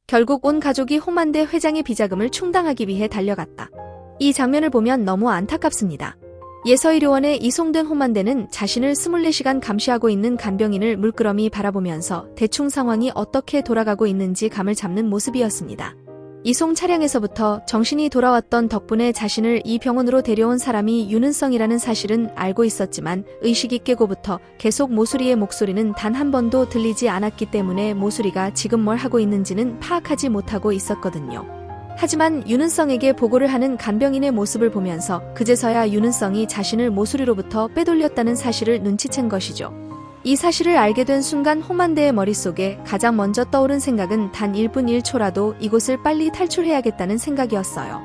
결국 온 가족이 홍만대 회장의 비자금을 충당하기 위해 달려갔다. 이 장면을 보면 너무 안타깝습니다. 예서의료원에 이송된 홍만대는 자신을 24시간 감시하고 있는 간병인을 물끄러미 바라보면서 대충 상황이 어떻게 돌아가고 있는지 감을 잡는 모습이었습니다. 이송 차량에서부터 정신이 돌아왔던 덕분에 자신을 이 병원으로 데려온 사람이 윤은성이라는 사실은 알고 있었지만 의식이 깨고부터 계속 모수리의 목소리는 단 한 번도 들리지 않았기 때문에 모수리가 지금 뭘 하고 있는지는 파악하지 못하고 있었거든요. 하지만 윤은성에게 보고를 하는 간병인의 모습을 보면서 그제서야 윤은성이 자신을 모수리로부터 빼돌렸다는 사실을 눈치챈 것이죠. 이 사실을 알게 된 순간 홍만대의 머릿속에 가장 먼저 떠오른 생각은 단 1분 1초라도 이곳을 빨리 탈출해야겠다는 생각이었어요.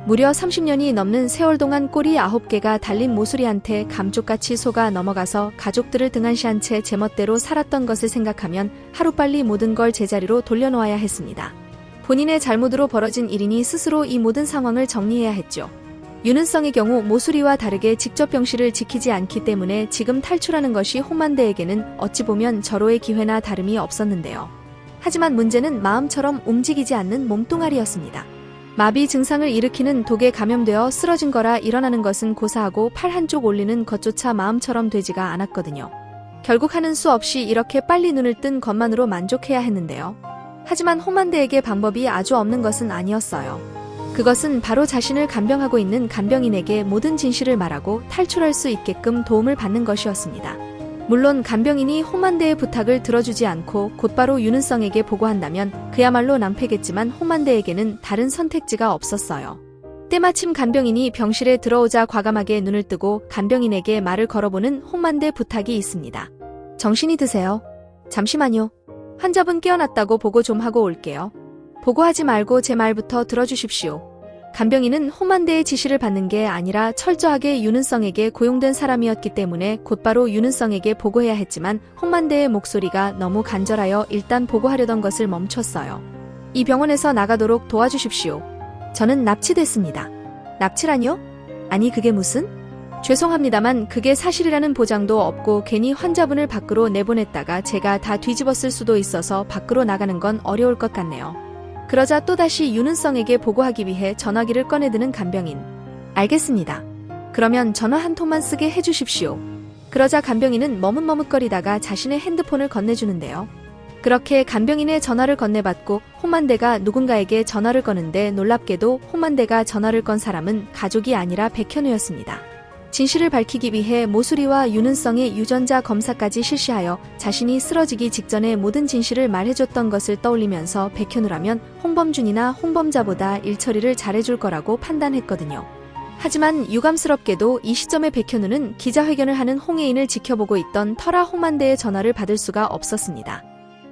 무려 30년이 넘는 세월 동안 꼬리 9개가 달린 모수리한테 감쪽같이 속아 넘어가서 가족들을 등한시한 채 제멋대로 살았던 것을 생각하면 하루빨리 모든 걸 제자리로 돌려놓아야 했습니다. 본인의 잘못으로 벌어진 일이니 스스로 이 모든 상황을 정리해야 했죠. 윤은성의 경우 모수리와 다르게 직접 병실을 지키지 않기 때문에 지금 탈출하는 것이 홍만대에게는 어찌 보면 절호의 기회나 다름이 없었는데요. 하지만 문제는 마음처럼 움직이지 않는 몸뚱아리였습니다. 마비 증상을 일으키는 독에 감염되어 쓰러진 거라 일어나는 것은 고사하고 팔 한쪽 올리는 것조차 마음처럼 되지가 않았거든요. 결국 하는 수 없이 이렇게 빨리 눈을 뜬 것만으로 만족해야 했는데요. 하지만 홍만대에게 방법이 아주 없는 것은 아니었어요. 그것은 바로 자신을 간병하고 있는 간병인에게 모든 진실을 말하고 탈출할 수 있게끔 도움을 받는 것이었습니다. 물론 간병인이 홍만대의 부탁을 들어주지 않고 곧바로 윤은성에게 보고한다면 그야말로 낭패겠지만 홍만대에게는 다른 선택지가 없었어요. 때마침 간병인이 병실에 들어오자 과감하게 눈을 뜨고 간병인에게 말을 걸어보는 홍만대 부탁이 있습니다. 정신이 드세요. 잠시만요. 환자분 깨어났다고 보고 좀 하고 올게요. 보고하지 말고 제 말부터 들어주십시오. 간병인은 홍만대의 지시를 받는 게 아니라 철저하게 윤은성에게 고용된 사람이었기 때문에 곧바로 윤은성에게 보고해야 했지만 홍만대의 목소리가 너무 간절하여 일단 보고하려던 것을 멈췄어요. 이 병원에서 나가도록 도와주십시오. 저는 납치됐습니다. 납치라뇨? 아니 그게 무슨? 죄송합니다만 그게 사실이라는 보장도 없고 괜히 환자분을 밖으로 내보냈다가 제가 다 뒤집었을 수도 있어서 밖으로 나가는 건 어려울 것 같네요. 그러자 또다시 윤은성에게 보고하기 위해 전화기를 꺼내드는 간병인. 알겠습니다. 그러면 전화 한 통만 쓰게 해주십시오. 그러자 간병인은 머뭇머뭇거리다가 자신의 핸드폰을 건네주는데요. 그렇게 간병인의 전화를 건네받고 홍만대가 누군가에게 전화를 거는데 놀랍게도 홍만대가 전화를 건 사람은 가족이 아니라 백현우였습니다. 진실을 밝히기 위해 모수리와 윤은성의 유전자 검사까지 실시하여 자신이 쓰러지기 직전에 모든 진실을 말해줬던 것을 떠올리면서 백현우라면 홍범준이나 홍범자보다 일처리를 잘해줄 거라고 판단했거든요. 하지만 유감스럽게도 이 시점에 백현우는 기자회견을 하는 홍혜인을 지켜보고 있던 터라 홍만대의 전화를 받을 수가 없었습니다.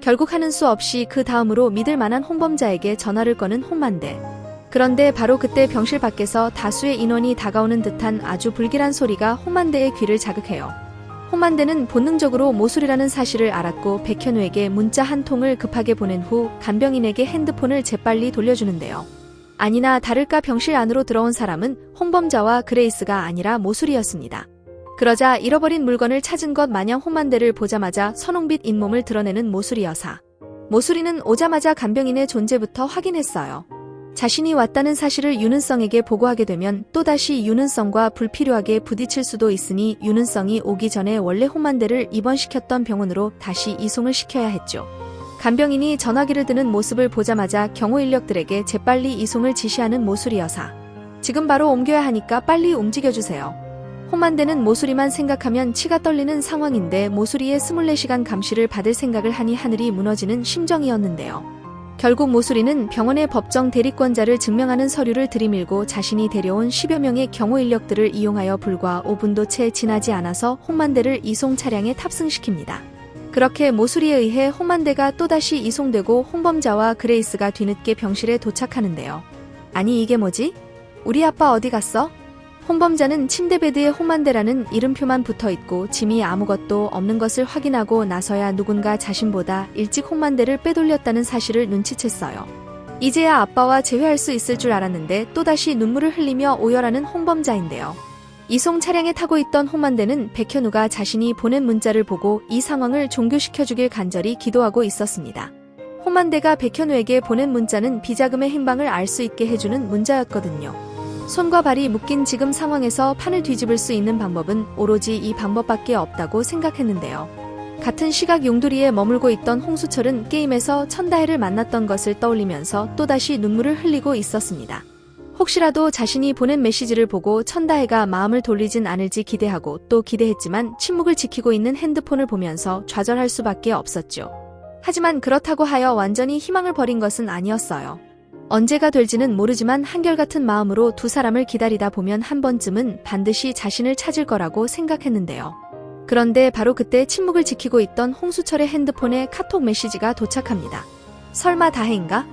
결국 하는 수 없이 그 다음으로 믿을 만한 홍범자에게 전화를 거는 홍만대. 그런데 바로 그때 병실 밖에서 다수의 인원이 다가오는 듯한 아주 불길한 소리가 홍만대의 귀를 자극해요. 홍만대는 본능적으로 모술이라는 사실을 알았고 백현우에게 문자 한 통을 급하게 보낸 후 간병인에게 핸드폰을 재빨리 돌려주는데요. 아니나 다를까 병실 안으로 들어온 사람은 홍범자와 그레이스가 아니라 모술이었습니다. 그러자 잃어버린 물건을 찾은 것 마냥 홍만대를 보자마자 선홍빛 잇몸을 드러내는 모술이 여사. 모술이는 오자마자 간병인의 존재부터 확인했어요. 자신이 왔다는 사실을 윤은성에게 보고하게 되면 또다시 윤은성과 불필요하게 부딪힐 수도 있으니 윤은성이 오기 전에 원래 홍만대를 입원시켰던 병원으로 다시 이송을 시켜야 했죠. 간병인이 전화기를 드는 모습을 보자마자 경호 인력들에게 재빨리 이송을 지시하는 모수리 여사. 지금 바로 옮겨야 하니까 빨리 움직여주세요. 홍만대는 모수리만 생각하면 치가 떨리는 상황인데 모수리의 24시간 감시를 받을 생각을 하니 하늘이 무너지는 심정이었는데요. 결국 모수리는 병원의 법정 대리권자를 증명하는 서류를 들이밀고 자신이 데려온 10여 명의 경호 인력들을 이용하여 불과 5분도 채 지나지 않아서 홍만대를 이송 차량에 탑승시킵니다. 그렇게 모수리에 의해 홍만대가 또다시 이송되고 홍범자와 그레이스가 뒤늦게 병실에 도착하는데요. 아니 이게 뭐지? 우리 아빠 어디 갔어? 홍범자는 침대 베드에 홍만대라는 이름표만 붙어있고 짐이 아무것도 없는 것을 확인하고 나서야 누군가 자신보다 일찍 홍만대를 빼돌렸다는 사실을 눈치챘어요. 이제야 아빠와 재회할 수 있을 줄 알았는데 또다시 눈물을 흘리며 오열하는 홍범자인데요. 이송 차량에 타고 있던 홍만대는 백현우가 자신이 보낸 문자를 보고 이 상황을 종교시켜주길 간절히 기도하고 있었습니다. 홍만대가 백현우에게 보낸 문자는 비자금의 행방을 알 수 있게 해주는 문자였거든요. 손과 발이 묶인 지금 상황에서 판을 뒤집을 수 있는 방법은 오로지 이 방법밖에 없다고 생각했는데요. 같은 시각 용두리에 머물고 있던 홍수철은 게임에서 천다혜를 만났던 것을 떠올리면서 또다시 눈물을 흘리고 있었습니다. 혹시라도 자신이 보낸 메시지를 보고 천다혜가 마음을 돌리진 않을지 기대하고 또 기대했지만 침묵을 지키고 있는 핸드폰을 보면서 좌절할 수밖에 없었죠. 하지만 그렇다고 하여 완전히 희망을 버린 것은 아니었어요. 언제가 될지는 모르지만 한결같은 마음으로 두 사람을 기다리다 보면 한 번쯤은 반드시 자신을 찾을 거라고 생각했는데요. 그런데 바로 그때 침묵을 지키고 있던 홍수철의 핸드폰에 카톡 메시지가 도착합니다. 설마 다혜인가?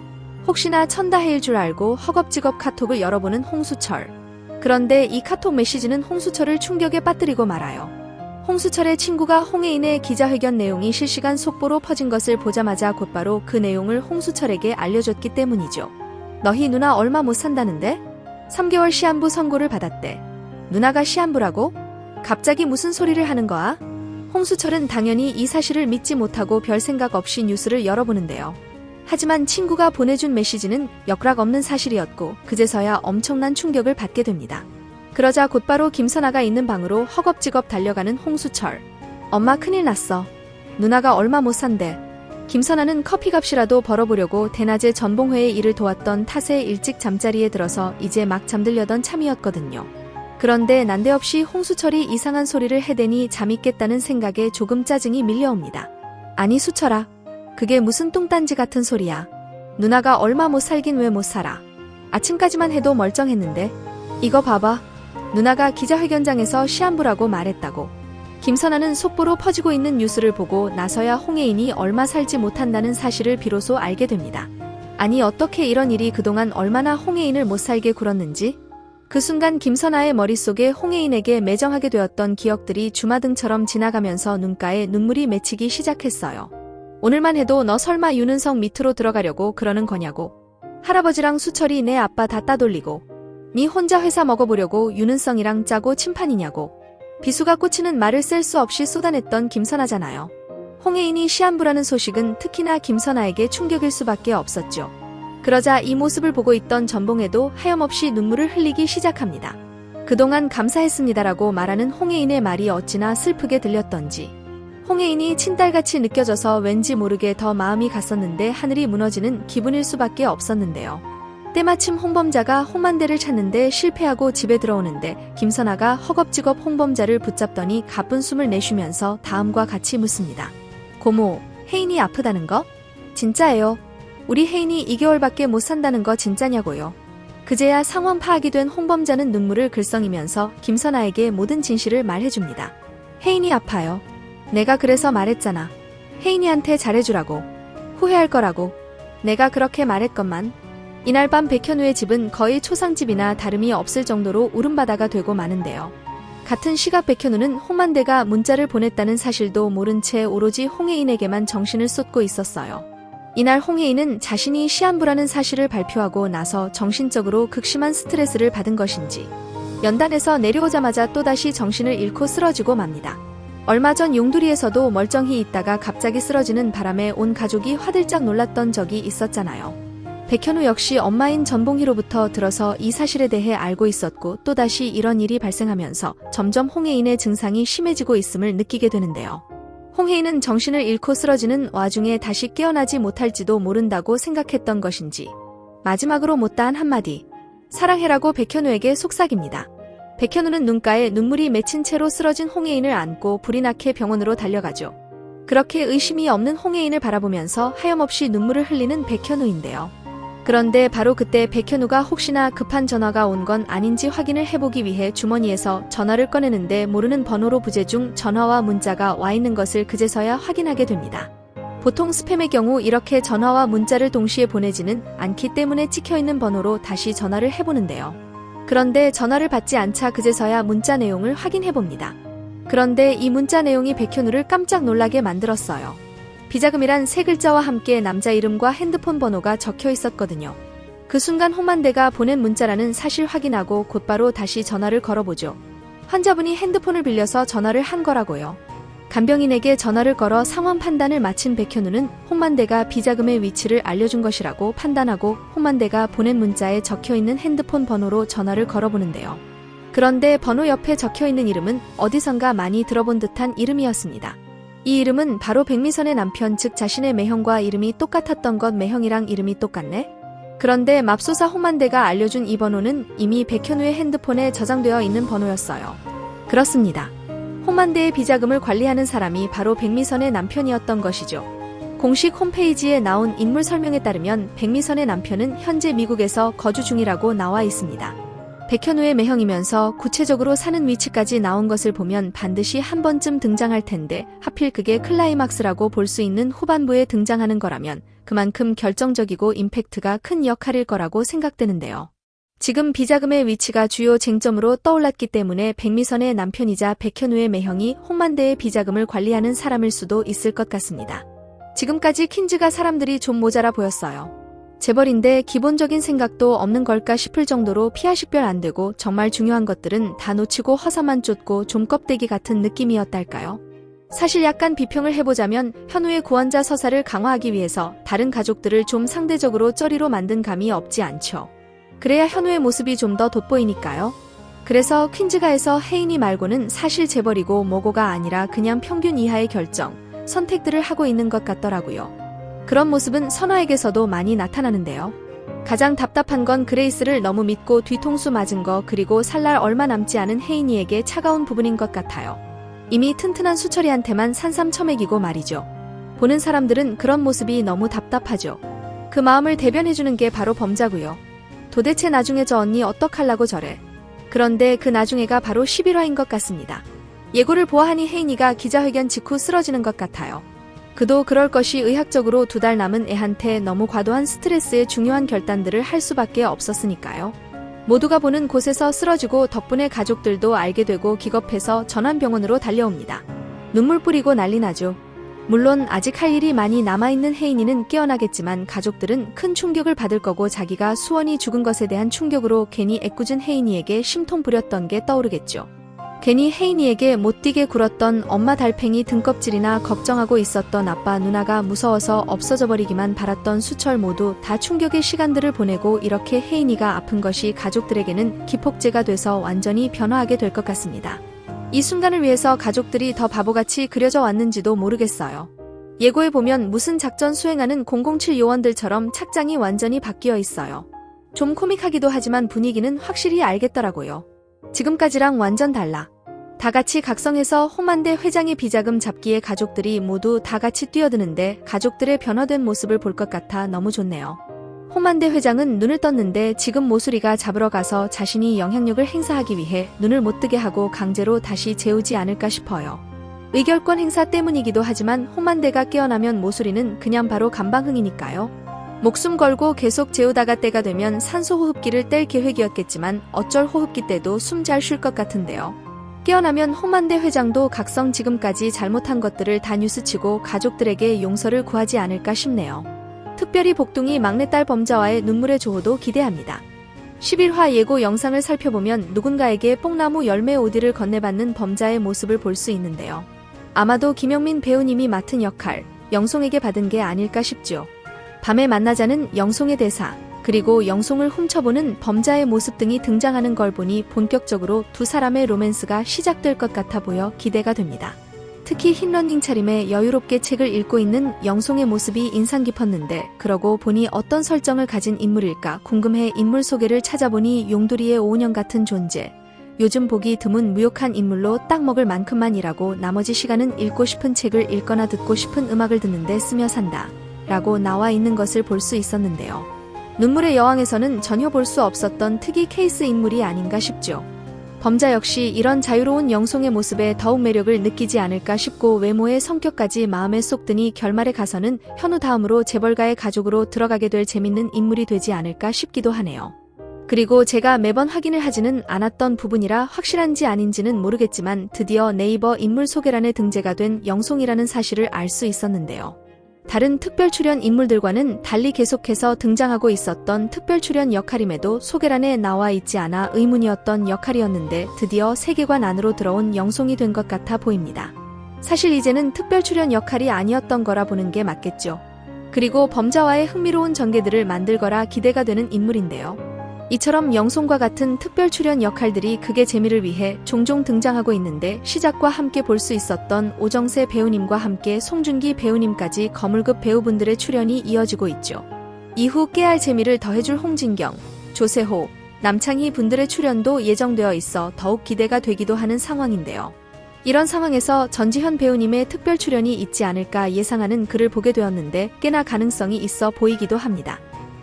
혹시나 천다혜일 줄 알고 허겁지겁 카톡을 열어보는 홍수철. 그런데 이 카톡 메시지는 홍수철을 충격에 빠뜨리고 말아요. 홍수철의 친구가 홍혜인의 기자회견 내용이 실시간 속보로 퍼진 것을 보자마자 곧바로 그 내용을 홍수철에게 알려줬기 때문이죠. 너희 누나 얼마 못 산다는데? 3개월 시한부 선고를 받았대. 누나가 시한부라고? 갑자기 무슨 소리를 하는 거야? 홍수철은 당연히 이 사실을 믿지 못하고 별 생각 없이 뉴스를 열어보는데요. 하지만 친구가 보내준 메시지는 역락 없는 사실이었고 그제서야 엄청난 충격을 받게 됩니다. 그러자 곧바로 김선아가 있는 방으로 허겁지겁 달려가는 홍수철. 엄마 큰일 났어. 누나가 얼마 못 산대. 김선아는 커피값이라도 벌어보려고 대낮에 전봉회의 일을 도왔던 탓에 일찍 잠자리에 들어서 이제 막 잠들려던 참이었거든요. 그런데 난데없이 홍수철이 이상한 소리를 해대니 잠이 깼다는 생각에 조금 짜증이 밀려옵니다. 아니 수철아. 그게 무슨 뚱딴지 같은 소리야. 누나가 얼마 못 살긴 왜 못 살아. 아침까지만 해도 멀쩡했는데. 이거 봐봐. 누나가 기자회견장에서 시한부라고 말했다고. 김선아는 속보로 퍼지고 있는 뉴스를 보고 나서야 홍혜인이 얼마 살지 못한다는 사실을 비로소 알게 됩니다. 아니 어떻게 이런 일이 그동안 얼마나 홍혜인을 못 살게 굴었는지. 그 순간 김선아의 머릿속에 홍혜인에게 매정하게 되었던 기억들이 주마등처럼 지나가면서 눈가에 눈물이 맺히기 시작했어요. 오늘만 해도 너 설마 윤은성 밑으로 들어가려고 그러는 거냐고. 할아버지랑 수철이 내 아빠 다 따돌리고 니 혼자 회사 먹어보려고 윤은성이랑 짜고 침판이냐고. 비수가 꽂히는 말을 셀 수 없이 쏟아냈던 김선아잖아요. 홍혜인이 시한부라는 소식은 특히나 김선아에게 충격일 수밖에 없었죠. 그러자 이 모습을 보고 있던 전봉에도 하염없이 눈물을 흘리기 시작합니다. 그동안 감사했습니다라고 말하는 홍혜인의 말이 어찌나 슬프게 들렸던지. 홍혜인이 친딸같이 느껴져서 왠지 모르게 더 마음이 갔었는데 하늘이 무너지는 기분일 수밖에 없었는데요. 때마침 홍범자가 홍만대를 찾는데 실패하고 집에 들어오는데 김선아가 허겁지겁 홍범자를 붙잡더니 가쁜 숨을 내쉬면서 다음과 같이 묻습니다. 고모, 혜인이 아프다는 거? 진짜예요. 우리 혜인이 2개월밖에 못 산다는 거 진짜냐고요. 그제야 상황 파악이 된 홍범자는 눈물을 글썽이면서 김선아에게 모든 진실을 말해줍니다. 혜인이 아파요. 내가 그래서 말했잖아. 혜인이한테 잘해주라고. 후회할 거라고. 내가 그렇게 말했건만. 이날 밤 백현우의 집은 거의 초상집이나 다름이 없을 정도로 울음바다가 되고 마는데요. 같은 시각 백현우는 홍만대가 문자를 보냈다는 사실도 모른 채 오로지 홍혜인에게만 정신을 쏟고 있었어요. 이날 홍혜인은 자신이 시한부라는 사실을 발표하고 나서 정신적으로 극심한 스트레스를 받은 것인지 연단에서 내려오자마자 또다시 정신을 잃고 쓰러지고 맙니다. 얼마 전 용두리에서도 멀쩡히 있다가 갑자기 쓰러지는 바람에 온 가족이 화들짝 놀랐던 적이 있었잖아요. 백현우 역시 엄마인 전봉희로부터 들어서 이 사실에 대해 알고 있었고 또다시 이런 일이 발생하면서 점점 홍혜인의 증상이 심해지고 있음을 느끼게 되는데요. 홍혜인은 정신을 잃고 쓰러지는 와중에 다시 깨어나지 못할지도 모른다고 생각했던 것인지 마지막으로 못다한 한마디 사랑해라고 백현우에게 속삭입니다. 백현우는 눈가에 눈물이 맺힌 채로 쓰러진 홍혜인을 안고 불이 나게 병원으로 달려가죠. 그렇게 의심이 없는 홍혜인을 바라보면서 하염없이 눈물을 흘리는 백현우인데요. 그런데 바로 그때 백현우가 혹시나 급한 전화가 온 건 아닌지 확인을 해보기 위해 주머니에서 전화를 꺼내는데 모르는 번호로 부재 중 전화와 문자가 와 있는 것을 그제서야 확인하게 됩니다. 보통 스팸의 경우 이렇게 전화와 문자를 동시에 보내지는 않기 때문에 찍혀있는 번호로 다시 전화를 해보는데요. 그런데 전화를 받지 않자 그제서야 문자 내용을 확인해봅니다. 그런데 이 문자 내용이 백현우를 깜짝 놀라게 만들었어요. 비자금이란 세 글자와 함께 남자 이름과 핸드폰 번호가 적혀 있었거든요. 그 순간 홍만대가 보낸 문자라는 사실 확인하고 곧바로 다시 전화를 걸어보죠. 환자분이 핸드폰을 빌려서 전화를 한 거라고요. 간병인에게 전화를 걸어 상황 판단을 마친 백현우는 홍만대가 비자금의 위치를 알려준 것이라고 판단하고 홍만대가 보낸 문자에 적혀있는 핸드폰 번호로 전화를 걸어보는데요. 그런데 번호 옆에 적혀있는 이름은 어디선가 많이 들어본 듯한 이름이었습니다. 이 이름은 바로 백미선의 남편, 즉 자신의 매형과 이름이 똑같았던 것. 매형이랑 이름이 똑같네? 그런데 맙소사 홍만대가 알려준 이 번호는 이미 백현우의 핸드폰에 저장되어 있는 번호였어요. 그렇습니다. 홍만대의 비자금을 관리하는 사람이 바로 백미선의 남편이었던 것이죠. 공식 홈페이지에 나온 인물 설명에 따르면 백미선의 남편은 현재 미국에서 거주 중이라고 나와 있습니다. 백현우의 매형이면서 구체적으로 사는 위치까지 나온 것을 보면 반드시 한 번쯤 등장할 텐데 하필 그게 클라이막스라고 볼 수 있는 후반부에 등장하는 거라면 그만큼 결정적이고 임팩트가 큰 역할일 거라고 생각되는데요. 지금 비자금의 위치가 주요 쟁점으로 떠올랐기 때문에 백미선의 남편이자 백현우의 매형이 홍만대의 비자금을 관리하는 사람일 수도 있을 것 같습니다. 지금까지 퀸즈가 사람들이 좀 모자라 보였어요. 재벌인데 기본적인 생각도 없는 걸까 싶을 정도로 피아식별 안 되고 정말 중요한 것들은 다 놓치고 허사만 쫓고 좀 껍데기 같은 느낌이었달까요? 사실 약간 비평을 해보자면 현우의 구원자 서사를 강화하기 위해서 다른 가족들을 좀 상대적으로 쩌리로 만든 감이 없지 않죠. 그래야 현우의 모습이 좀 더 돋보이니까요. 그래서 퀸즈가에서 혜인이 말고는 사실 재벌이고 뭐고가 아니라 그냥 평균 이하의 결정, 선택들을 하고 있는 것 같더라고요. 그런 모습은 선화에게서도 많이 나타나는데요. 가장 답답한 건 그레이스를 너무 믿고 뒤통수 맞은 거, 그리고 살 날 얼마 남지 않은 혜인이에게 차가운 부분인 것 같아요. 이미 튼튼한 수철이한테만 산삼처맥이고 말이죠. 보는 사람들은 그런 모습이 너무 답답하죠. 그 마음을 대변해주는 게 바로 범자고요. 도대체 나중에 저 언니 어떡하려고 저래. 그런데 그 나중에가 바로 11화인 것 같습니다. 예고를 보아하니 혜인이가 기자회견 직후 쓰러지는 것 같아요. 그도 그럴 것이 의학적으로 2달 남은 애한테 너무 과도한 스트레스의 중요한 결단들을 할 수밖에 없었으니까요. 모두가 보는 곳에서 쓰러지고 덕분에 가족들도 알게 되고 기겁해서 전환병원으로 달려옵니다. 눈물 뿌리고 난리 나죠. 물론 아직 할 일이 많이 남아있는 혜인이는 깨어나겠지만 가족들은 큰 충격을 받을 거고 자기가 수원이 죽은 것에 대한 충격으로 괜히 애꿎은 혜인이에게 심통 부렸던 게 떠오르겠죠. 괜히 혜인이에게 못 뛰게 굴었던 엄마 달팽이 등껍질이나 걱정하고 있었던 아빠 누나가 무서워서 없어져 버리기만 바랐던 수철 모두 다 충격의 시간들을 보내고 이렇게 혜인이가 아픈 것이 가족들에게는 기폭제가 돼서 완전히 변화하게 될 것 같습니다. 이 순간을 위해서 가족들이 더 바보같이 그려져 왔는지도 모르겠어요. 예고에 보면 무슨 작전 수행하는 007 요원들처럼 착장이 완전히 바뀌어 있어요. 좀 코믹하기도 하지만 분위기는 확실히 알겠더라고요. 지금까지랑 완전 달라. 다 같이 각성해서 홍만대 회장의 비자금 잡기에 가족들이 모두 다 같이 뛰어드는데 가족들의 변화된 모습을 볼 것 같아 너무 좋네요. 홍만대 회장은 눈을 떴는데 지금 모수리가 잡으러 가서 자신이 영향력을 행사하기 위해 눈을 못 뜨게 하고 강제로 다시 재우지 않을까 싶어요. 의결권 행사 때문이기도 하지만 홍만대가 깨어나면 모수리는 그냥 바로 감방흥이니까요. 목숨 걸고 계속 재우다가 때가 되면 산소호흡기를 뗄 계획이었겠지만 어쩔 호흡기 때도 숨 잘 쉴 것 같은데요. 깨어나면 홍만대 회장도 각성 지금까지 잘못한 것들을 다 뉴스치고 가족들에게 용서를 구하지 않을까 싶네요. 특별히 복둥이 막내딸 범자와의 눈물의 조호도 기대합니다. 11화 예고 영상을 살펴보면 누군가에게 뽕나무 열매 오디를 건네받는 범자의 모습을 볼 수 있는데요. 아마도 김영민 배우님이 맡은 역할, 영송에게 받은 게 아닐까 싶죠. 밤에 만나자는 영송의 대사, 그리고 영송을 훔쳐보는 범자의 모습 등이 등장하는 걸 보니 본격적으로 두 사람의 로맨스가 시작될 것 같아 보여 기대가 됩니다. 특히 흰 런닝 차림에 여유롭게 책을 읽고 있는 영송의 모습이 인상 깊었는데 그러고 보니 어떤 설정을 가진 인물일까 궁금해 인물 소개를 찾아보니 용두리의 오은영 같은 존재. 요즘 보기 드문 무욕한 인물로 딱 먹을 만큼만 일하고 나머지 시간은 읽고 싶은 책을 읽거나 듣고 싶은 음악을 듣는데 쓰며 산다. 라고 나와 있는 것을 볼 수 있었는데요. 눈물의 여왕에서는 전혀 볼 수 없었던 특이 케이스 인물이 아닌가 싶죠. 범자 역시 이런 자유로운 영송의 모습에 더욱 매력을 느끼지 않을까 싶고 외모의 성격까지 마음에 쏙 드니 결말에 가서는 현우 다음으로 재벌가의 가족으로 들어가게 될 재밌는 인물이 되지 않을까 싶기도 하네요. 그리고 제가 매번 확인을 하지는 않았던 부분이라 확실한지 아닌지는 모르겠지만 드디어 네이버 인물 소개란에 등재가 된 영송이라는 사실을 알 수 있었는데요. 다른 특별 출연 인물들과는 달리 계속해서 등장하고 있었던 특별 출연 역할임에도 소개란에 나와 있지 않아 의문이었던 역할이었는데 드디어 세계관 안으로 들어온 영송이 된 것 같아 보입니다. 사실 이제는 특별 출연 역할이 아니었던 거라 보는 게 맞겠죠. 그리고 범자와의 흥미로운 전개들을 만들거라 기대가 되는 인물인데요. 이처럼 영송과 같은 특별 출연 역할들이 극의 재미를 위해 종종 등장하고 있는데 시작과 함께 볼 수 있었던 오정세 배우님과 함께 송중기 배우님까지 거물급 배우분들의 출연이 이어지고 있죠. 이후 깨알 재미를 더해줄 홍진경, 조세호, 남창희 분들의 출연도 예정되어 있어 더욱 기대가 되기도 하는 상황인데요. 이런 상황에서 전지현 배우님의 특별 출연이 있지 않을까 예상하는 글을 보게 되었는데 꽤나 가능성이 있어 보이기도 합니다.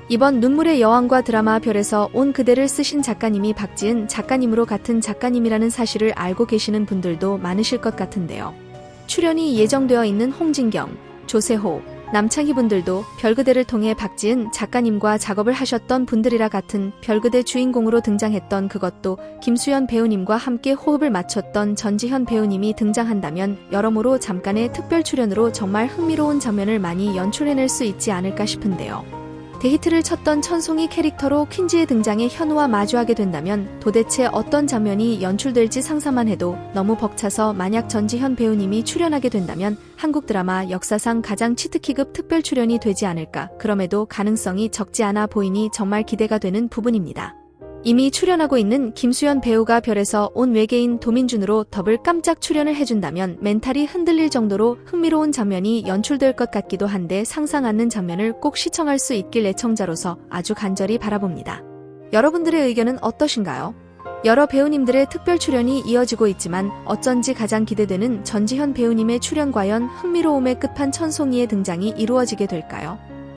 이번 눈물의 여왕과 드라마 별에서 온 그대를 쓰신 작가님이 박지은 작가님으로 같은 작가님이라는 사실을 알고 계시는 분들도 많으실 것 같은데요. 출연이 예정되어 있는 홍진경, 조세호, 남창희 분들도 별그대를 통해 박지은 작가님과 작업을 하셨던 분들이라 같은 별그대 주인공으로 등장했던 그것도 김수현 배우님과 함께 호흡을 맞췄던 전지현 배우님이 등장한다면 여러모로 잠깐의 특별 출연으로 정말 흥미로운 장면을 많이 연출해낼 수 있지 않을까 싶은데요. 데히트를 쳤던 천송이 캐릭터로 퀸즈의 등장에 현우와 마주하게 된다면 도대체 어떤 장면이 연출될지 상상만 해도 너무 벅차서 만약 전지현 배우님이 출연하게 된다면 한국 드라마 역사상 가장 치트키급 특별 출연이 되지 않을까. 그럼에도 가능성이 적지 않아 보이니 정말 기대가 되는 부분입니다. 이미 출연하고 있는 김수현 배우가 별에서 온 외계인 도민준으로 더블 깜짝 출연을 해준다면 멘탈이 흔들릴 정도로 흥미로운 장면이 연출될 것 같기도 한데 상상 않는 장면을 꼭 시청할 수 있길 애청자로서 아주 간절히 바라봅니다. 여러분들의 의견은 어떠신가요? 여러 배우님들의 특별 출연이 이어지고 있지만 어쩐지 가장 기대되는 전지현 배우님의 출연 과연 흥미로움의 끝판 천송이의 등장이 이루어지게 될까요?